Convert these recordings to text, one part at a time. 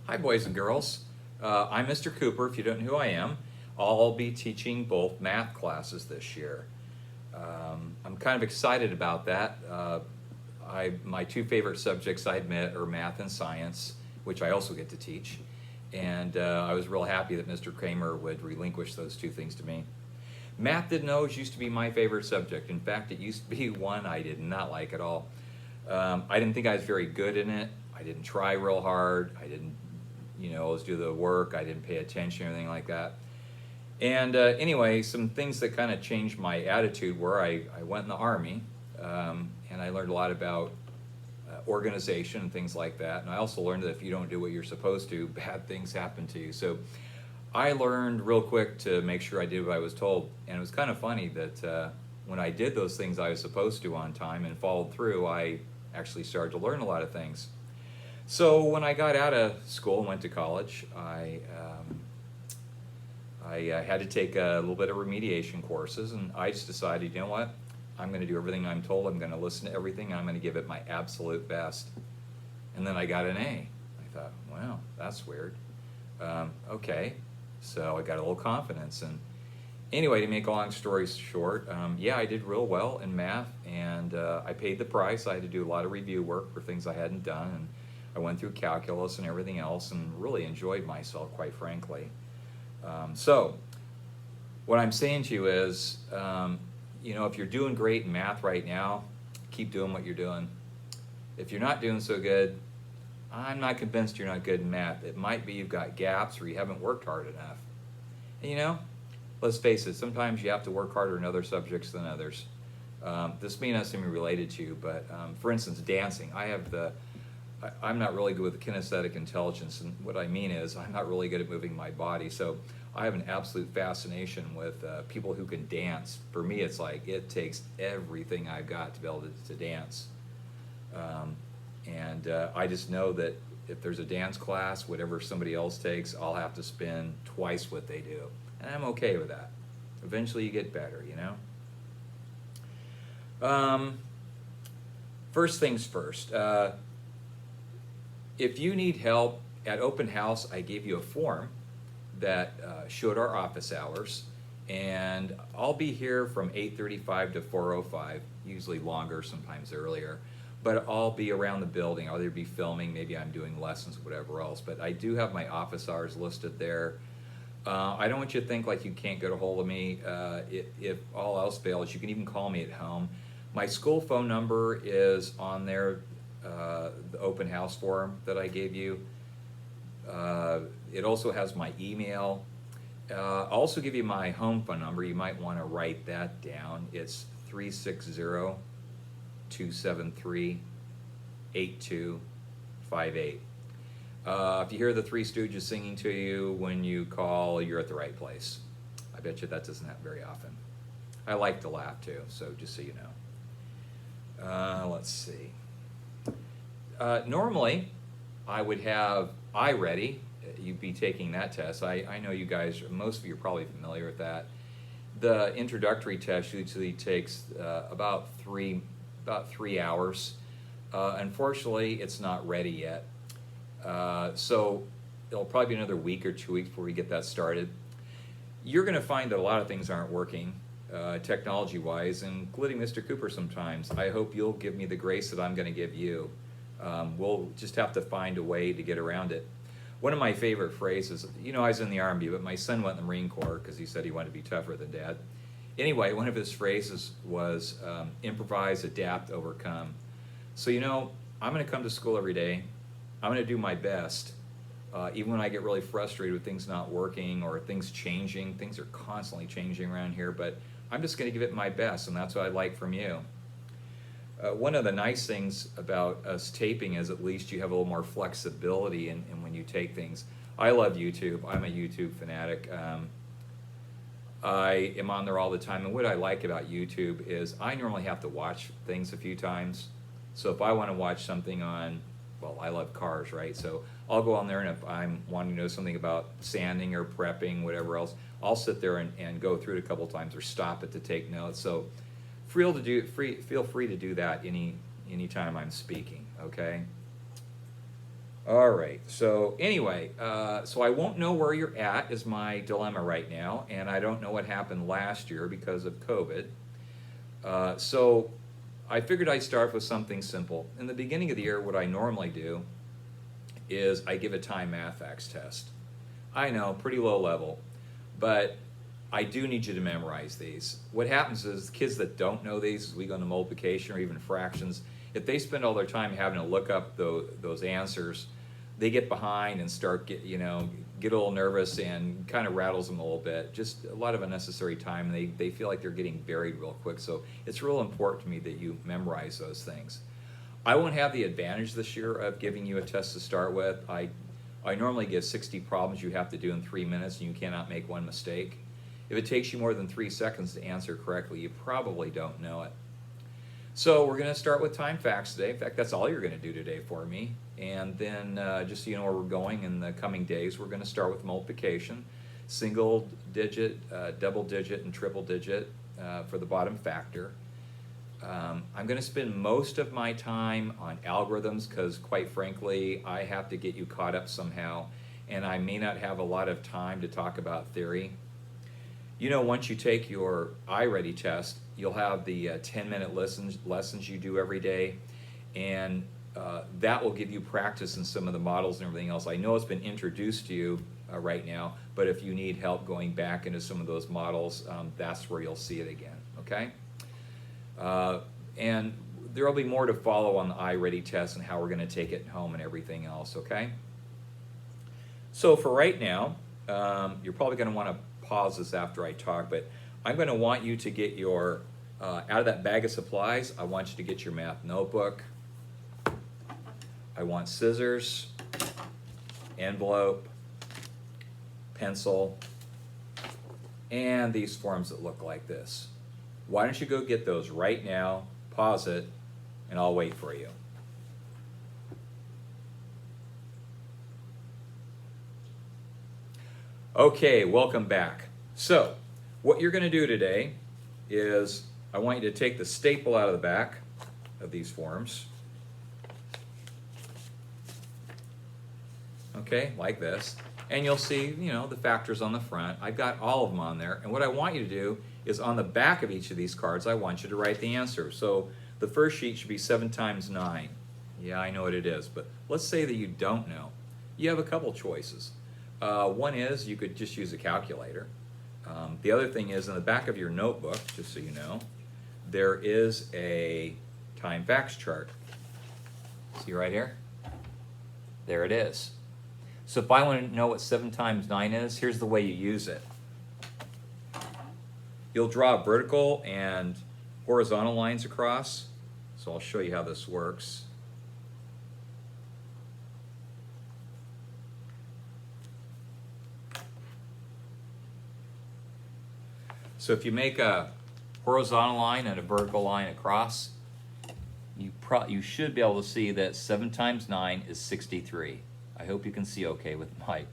Hi, boys and girls. I'm Mr. Cooper, if you don't know who I am. I'll be teaching both math classes this year. I'm kind of excited about that. My two favorite subjects, I admit, are math and science, which I also get to teach. And I was real happy that Mr. Kramer would relinquish those two things to me. Math didn't always used to be my favorite subject. In fact, it used to be one I did not like at all. I didn't think I was very good in it. I didn't try real hard. I didn't, always do the work. I didn't pay attention or anything like that. And anyway, some things that kind of changed my attitude were I went in the Army, and I learned a lot about organization and things like that. And I also learned that if you don't do what you're supposed to, bad things happen to you. So I learned real quick to make sure I did what I was told. And it was kind of funny that when I did those things I was supposed to on time and followed through, I actually started to learn a lot of things. So when I got out of school and went to college, I had to take a little bit of remediation courses, and I just decided, you know what, I'm going to do everything I'm told, I'm going to listen to everything, and I'm going to give it my absolute best. And then I got an A. I thought, wow, that's weird. Okay, so I got a little confidence. And anyway, to make a long story short, yeah, I did real well in math, and I paid the price. I had to do a lot of review work for things I hadn't done, and I went through calculus and everything else and really enjoyed myself, quite frankly. So what I'm saying to you is, if you're doing great in math right now, keep doing what you're doing. If you're not doing so good, I'm not convinced you're not good in math. It might be you've got gaps or you haven't worked hard enough. And let's face it, sometimes you have to work harder in other subjects than others. This may not seem related to you, but for instance, dancing. I'm not really good with kinesthetic intelligence, and what I mean is I'm not really good at moving my body, so I have an absolute fascination with people who can dance. For me, it's like it takes everything I've got to be able to dance. I just know that if there's a dance class, whatever somebody else takes, I'll have to spend twice what they do, and I'm okay with that. Eventually you get better, First things first. If you need help at open house, I gave you a form that showed our office hours, and I'll be here from 8:35 to 4:05, usually longer, sometimes earlier, but I'll be around the building. I'll either be filming, maybe I'm doing lessons, whatever else, but I do have my office hours listed there. I don't want you to think like you can't get a hold of me. If all else fails, you can even call me at home. My school phone number is on there, the open house form that I gave you. It also has my email. I'll also give you my home phone number. You might want to write that down. It's 360-273-8258. If you hear the Three Stooges singing to you when you call, you're at the right place. I bet you that doesn't happen very often. I like to laugh too, so just so you know. Let's see. Normally, I would have ready. You'd be taking that test. I know you guys, most of you are probably familiar with that. The introductory test usually takes about three hours. Unfortunately, it's not ready yet. So it'll probably be another week or 2 weeks before we get that started. You're going to find that a lot of things aren't working technology-wise, including Mr. Cooper sometimes. I hope you'll give me the grace that I'm going to give you. We'll just have to find a way to get around it. One of my favorite phrases, I was in the Army, but my son went in the Marine Corps because he said he wanted to be tougher than Dad. Anyway, one of his phrases was improvise, adapt, overcome. So, I'm going to come to school every day. I'm going to do my best, even when I get really frustrated with things not working or things changing. Things are constantly changing around here, but I'm just going to give it my best, and that's what I'd like from you. One of the nice things about us taping is at least you have a little more flexibility in when you take things. I love YouTube. I'm a YouTube fanatic. I am on there all the time, and what I like about YouTube is I normally have to watch things a few times. So if I want to watch something on, well, I love cars, right? So I'll go on there, and if I'm wanting to know something about sanding or prepping, whatever else, I'll sit there and go through it a couple times or stop it to take notes. So feel free to do that any time I'm speaking, okay? All right. So anyway, so I won't know where you're at is my dilemma right now, and I don't know what happened last year because of COVID. So I figured I'd start with something simple. In the beginning of the year, what I normally do is I give a time math facts test. I know, pretty low level, but I do need you to memorize these. What happens is kids that don't know these, as we go into multiplication or even fractions, if they spend all their time having to look up those answers, they get behind and start get a little nervous and kind of rattles them a little bit. Just a lot of unnecessary time, and they feel like they're getting buried real quick. So it's real important to me that you memorize those things. I won't have the advantage this year of giving you a test to start with. I normally give 60 problems you have to do in 3 minutes, and you cannot make one mistake. If it takes you more than 3 seconds to answer correctly, you probably don't know it. So we're going to start with time facts today. In fact, that's all you're going to do today for me. And then just so you know where we're going in the coming days, we're going to start with multiplication, single digit, double digit, and triple digit for the bottom factor. I'm going to spend most of my time on algorithms because, quite frankly, I have to get you caught up somehow, and I may not have a lot of time to talk about theory. You know, once you take your iReady test, you'll have the 10-minute lessons you do every day, and that will give you practice in some of the models and everything else. I know it's been introduced to you right now, but if you need help going back into some of those models, that's where you'll see it again, okay? And there will be more to follow on the iReady test and how we're going to take it home and everything else, okay? So for right now, you're probably going to want to pause this after I talk, but I'm going to want you to get your, out of that bag of supplies, I want you to get your math notebook. I want scissors, envelope, pencil, and these forms that look like this. Why don't you go get those right now, pause it, and I'll wait for you. Okay, welcome back. So, what you're going to do today is I want you to take the staple out of the back of these forms. Okay, like this. And you'll see, the factors on the front. I've got all of them on there. And what I want you to do is on the back of each of these cards, I want you to write the answer. So the first sheet should be 7 times 9. Yeah, I know what it is, but let's say that you don't know. You have a couple choices. One is you could just use a calculator. The other thing is in the back of your notebook, just so you know, there is a time facts chart. See right here? There it is. So if I want to know what 7 times 9 is, here's the way you use it. You'll draw vertical and horizontal lines across. So I'll show you how this works. So if you make a horizontal line and a vertical line across, you should be able to see that 7 times 9 is 63. I hope you can see okay with my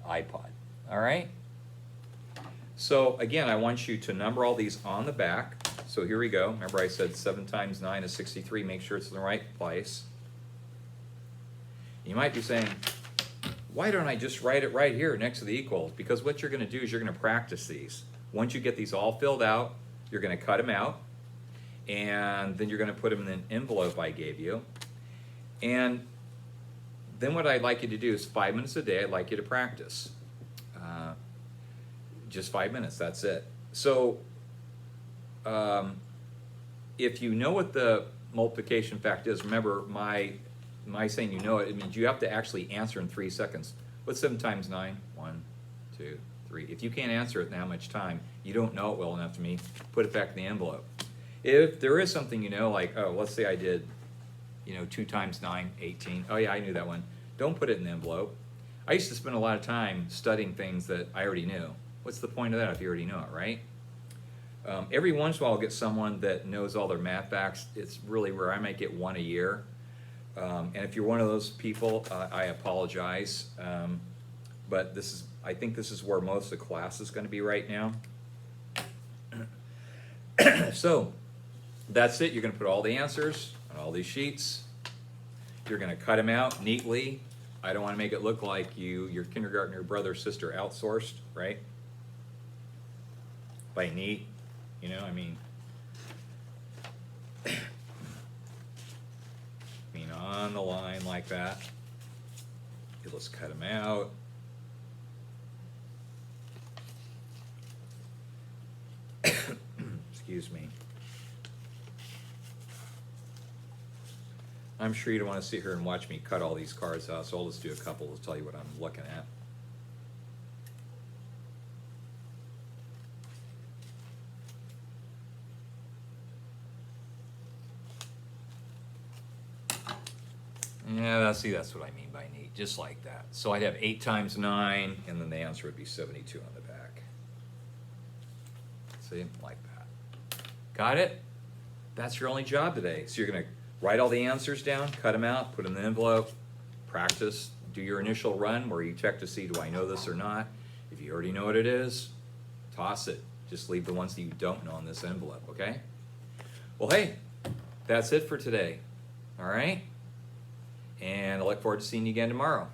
iPod. All right? So again, I want you to number all these on the back. So here we go. Remember I said 7 times 9 is 63. Make sure it's in the right place. You might be saying, why don't I just write it right here next to the equals? Because what you're going to do is you're going to practice these. Once you get these all filled out, you're going to cut them out, and then you're going to put them in an envelope I gave you. And then what I'd like you to do is 5 minutes a day, I'd like you to practice. Just 5 minutes, that's it. So if you know what the multiplication fact is, remember my saying you know it, it means you have to actually answer in 3 seconds. What's 7 times 9? 1, 2, 3. If you can't answer it in that much time, you don't know it well enough to me, put it back in the envelope. If there is something you know, like, oh, let's say I did, 2 times 9, 18. Oh yeah, I knew that one. Don't put it in the envelope. I used to spend a lot of time studying things that I already knew. What's the point of that if you already know it, right? Every once in a while I'll get someone that knows all their math facts. It's really rare. I might get one a year. And if you're one of those people, I apologize. But I think this is where most of the class is going to be right now. So that's it. You're going to put all the answers on all these sheets. You're gonna cut them out neatly. I don't wanna make it look like your kindergartner brother or sister outsourced, right? By neat, you know, I mean on the line like that. Let's cut them out. Excuse me. I'm sure you don't want to sit here and watch me cut all these cards out, so I'll just do a couple to tell you what I'm looking at. Yeah, that's what I mean by neat, just like that. So I'd have 8 times 9, and then the answer would be 72 on the back. See, like that. Got it? That's your only job today. So you're gonna write all the answers down, cut them out, put them in the envelope, practice, do your initial run where you check to see, do I know this or not? If you already know what it is, toss it. Just leave the ones that you don't know in this envelope, okay? Well, hey, that's it for today, all right? And I look forward to seeing you again tomorrow.